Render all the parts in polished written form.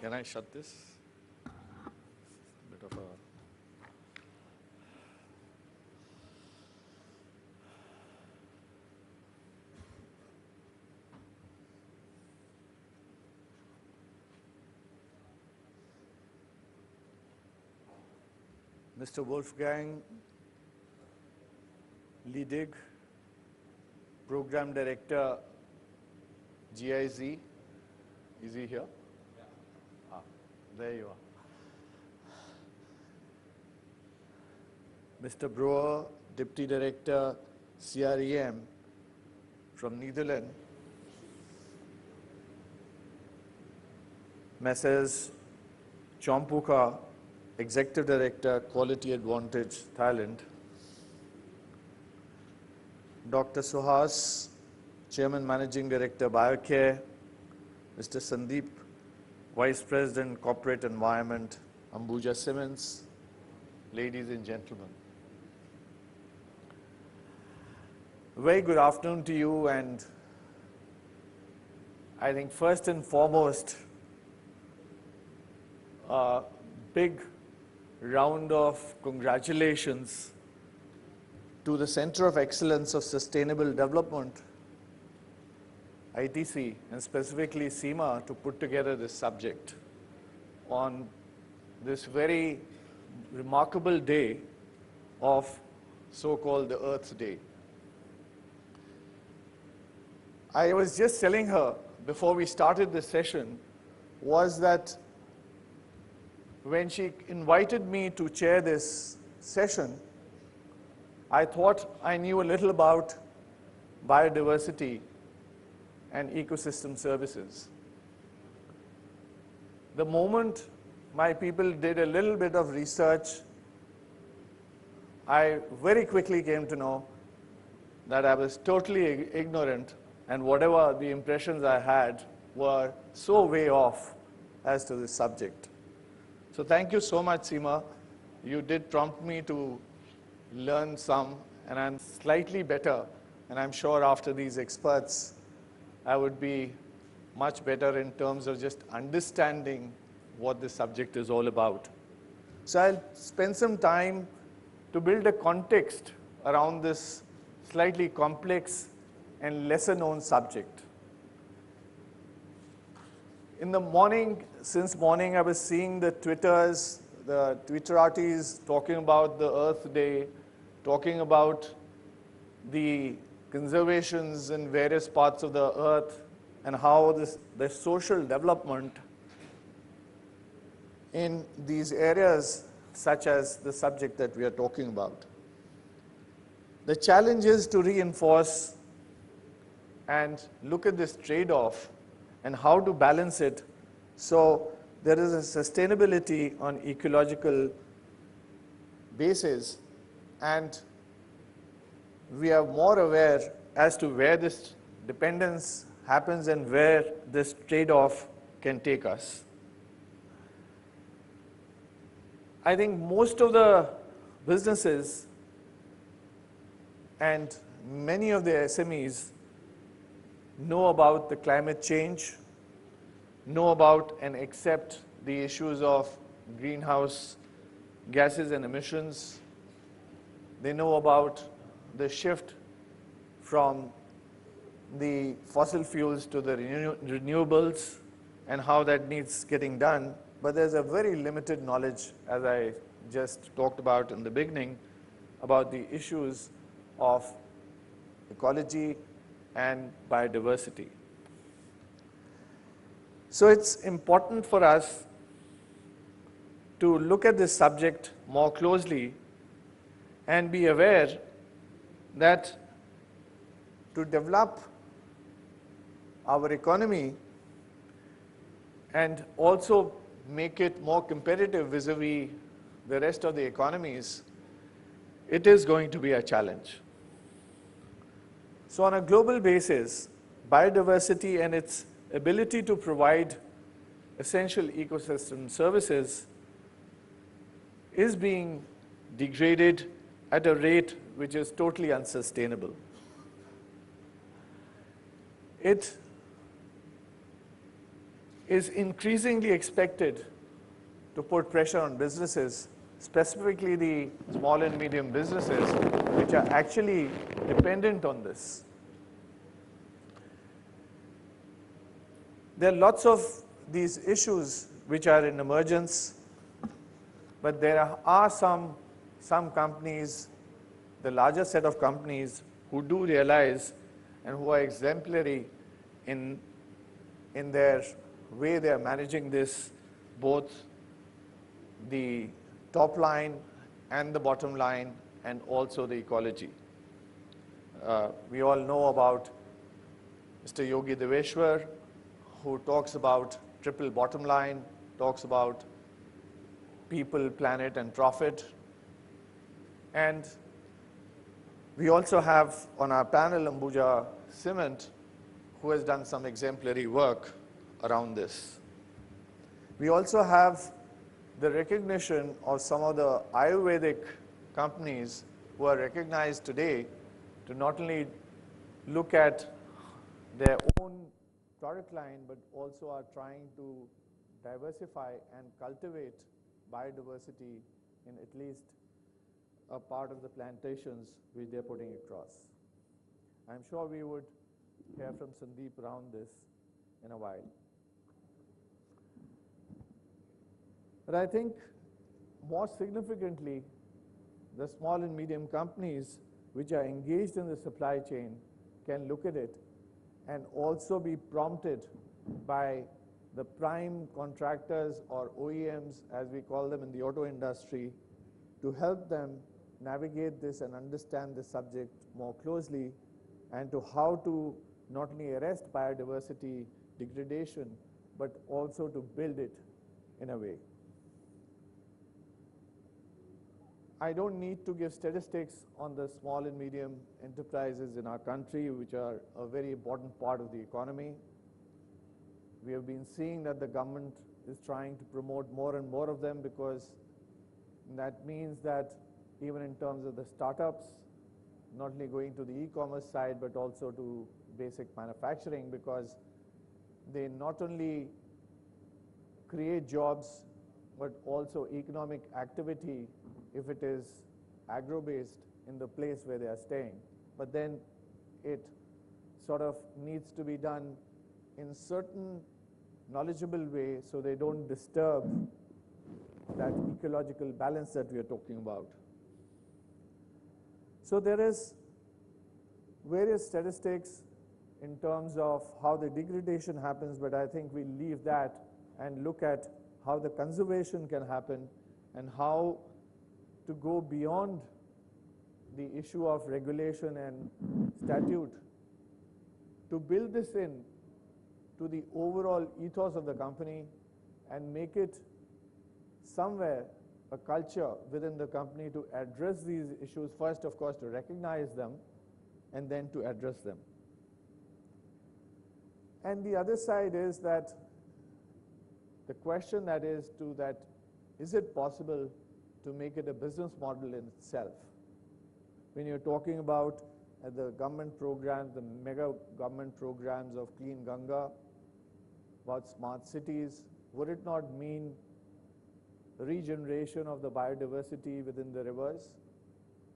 Can I shut this? Bit of a Mr. Wolfgang Liedig, Program Director, GIZ. Is he here? Ah, there you are. Mr. Brewer, Deputy Director, CREM from Netherlands. Messrs. Chompuka, Executive Director, Quality Advantage, Thailand. Dr. Suhas, Chairman Managing Director, BioCare. Mr. Sandeep, Vice President, Corporate Environment, Ambuja Siemens. Ladies and gentlemen. Very good afternoon to you, and I think first and foremost, a big round of congratulations to the Center of Excellence of Sustainable Development, ITC, and specifically CIMA, to put together this subject on this very remarkable day of so-called the Earth Day. I was just telling her before we started this session was that when she invited me to chair this session, I thought I knew a little about biodiversity and ecosystem services. The moment my people did a little bit of research, I very quickly came to know that I was totally ignorant, and whatever the impressions I had were so way off as to this subject. So thank you so much, Seema. You did prompt me to learn some, and I'm slightly better, and I'm sure after these experts, I would be much better in terms of just understanding what this subject is all about. So I'll spend some time to build a context around this slightly complex and lesser known subject. In the morning, since morning, I was seeing the Twitters, the Twitterati talking about the Earth Day, talking about the conservations in various parts of the Earth and how the social development in these areas, such as the subject that we are talking about. The challenge is to reinforce and look at this trade-off and how to balance it so there is a sustainability on ecological basis, and we are more aware as to where this dependence happens and where this trade-off can take us. I think most of the businesses and many of the SMEs know about the climate change, know about and accept the issues of greenhouse gases and emissions. They know about the shift from the fossil fuels to the renewables and how that needs getting done. But there's a very limited knowledge, as I just talked about in the beginning, about the issues of ecology and biodiversity. So it's important for us to look at this subject more closely and be aware that to develop our economy and also make it more competitive vis-a-vis the rest of the economies, it is going to be a challenge. So on a global basis, biodiversity and its ability to provide essential ecosystem services is being degraded at a rate which is totally unsustainable. is increasingly expected to put pressure on businesses, specifically the small and medium businesses, which are actually dependent on this. There are lots of these issues which are in emergence, but there are some companies, the larger set of companies, who do realize and who are exemplary in their way they are managing this, both the top line and the bottom line, and also the ecology. We all know about Mr. Yogi Deveshwar, who talks about triple bottom line, talks about people, planet, and profit. And we also have on our panel Ambuja Cement, who has done some exemplary work around this. We also have the recognition of some of the Ayurvedic companies who are recognized today to not only look at their own product line, but also are trying to diversify and cultivate biodiversity in at least a part of the plantations which they're putting across. I'm sure we would hear from Sandeep around this in a while. But I think more significantly, the small and medium companies which are engaged in the supply chain can look at it and also be prompted by the prime contractors, or OEMs as we call them in the auto industry, to help them navigate this and understand the subject more closely, and to how to not only arrest biodiversity degradation, but also to build it in a way. I don't need to give statistics on the small and medium enterprises in our country, which are a very important part of the economy. We have been seeing that the government is trying to promote more and more of them, because that means that even in terms of the startups, not only going to the e-commerce side, but also to basic manufacturing, because they not only create jobs, but also economic activity if it is agro-based in the place where they are staying. But then it sort of needs to be done in certain knowledgeable way so they don't disturb that ecological balance that we are talking about. So there is various statistics in terms of how the degradation happens, but I think we leave that and look at how the conservation can happen and how to go beyond the issue of regulation and statute to build this in to the overall ethos of the company and make it somewhere a culture within the company to address these issues. First, of course, to recognize them and then to address them. And the other side is that the question that is is it possible to make it a business model in itself? When you're talking about the government programs, the mega government programs of Clean Ganga, about smart cities, would it not mean regeneration of the biodiversity within the rivers?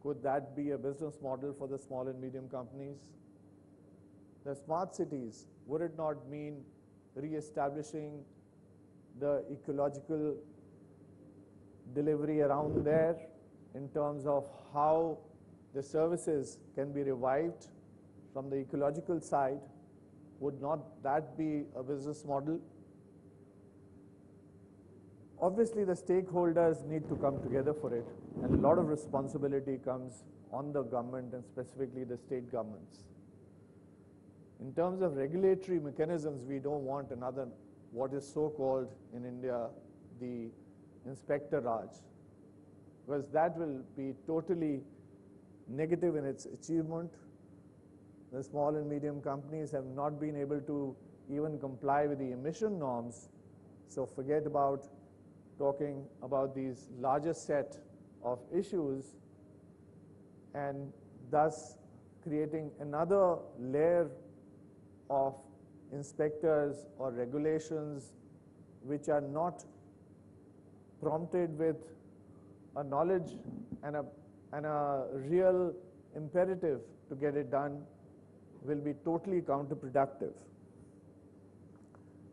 Could that be a business model for the small and medium companies? The smart cities, would it not mean re-establishing the ecological delivery around there in terms of how the services can be revived from the ecological side? Would not that be a business model? Obviously, the stakeholders need to come together for it, and a lot of responsibility comes on the government and specifically the state governments. In terms of regulatory mechanisms, we don't want another, what is so-called in India, the Inspector Raj, because that will be totally negative in its achievement. The small and medium companies have not been able to even comply with the emission norms, so forget about talking about these larger set of issues, and thus creating another layer of inspectors or regulations which are not prompted with a knowledge and a real imperative to get it done will be totally counterproductive.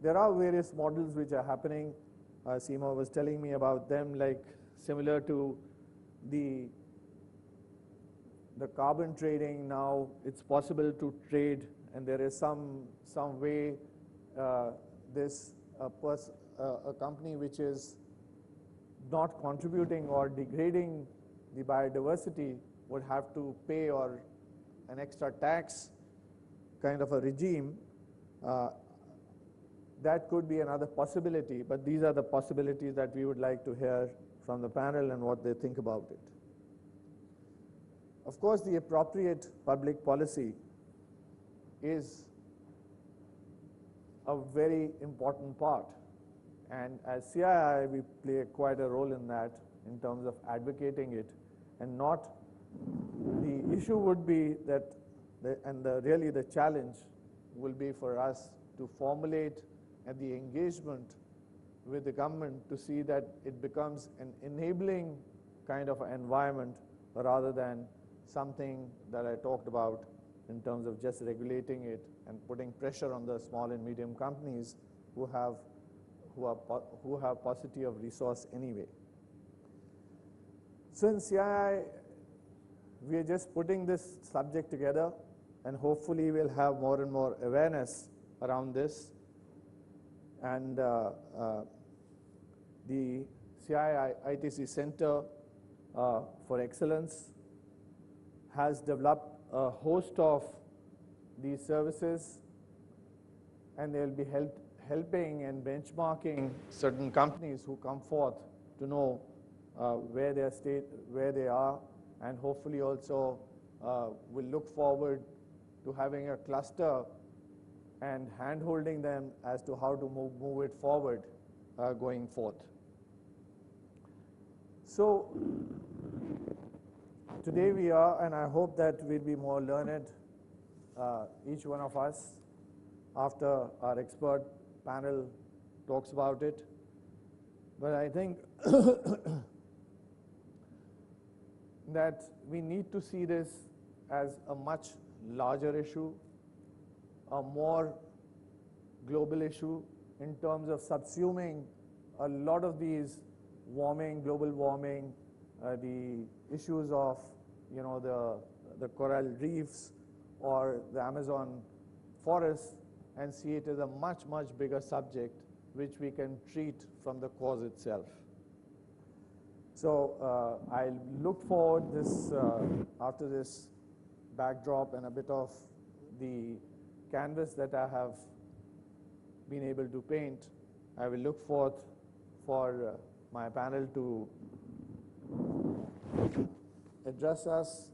There are various models which are happening. Seema was telling me about them, like similar to the carbon trading. Now it's possible to trade, and there is some way a company which is not contributing or degrading the biodiversity would have to pay or an extra tax kind of a regime. That could be another possibility, but these are the possibilities that we would like to hear from the panel and what they think about it. Of course, the appropriate public policy is a very important part, and as CII we play quite a role in that in terms of advocating it, and not the issue would be that really the challenge will be for us to formulate and the engagement with the government to see that it becomes an enabling kind of environment rather than something that I talked about in terms of just regulating it and putting pressure on the small and medium companies who have paucity of resource anyway. So in CII, we are just putting this subject together, and hopefully we'll have more and more awareness around this. And the CII ITC Center for Excellence has developed a host of these services, and they'll be helping and benchmarking certain companies who come forth to know where they are, and hopefully also will look forward to having a cluster and hand-holding them as to how to move it forward going forth. So today we are, and I hope that we'll be more learned, each one of us, after our expert panel talks about it. But I think that we need to see this as a much larger issue, a more global issue in terms of subsuming a lot of these global warming, the issues of the coral reefs or the Amazon forest, and see it as a much, much bigger subject which we can treat from the cause itself. So I look forward after this backdrop and a bit of the canvas that I have been able to paint, I will look forth for my panel to address us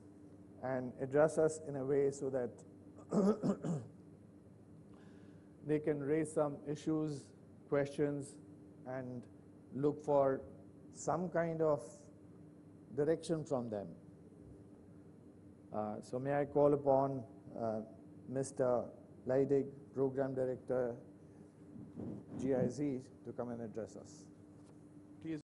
in a way so that they can raise some issues, questions, and look for some kind of direction from them. So may I call upon Mr. Leidig, Program Director, GIZ, to come and address us.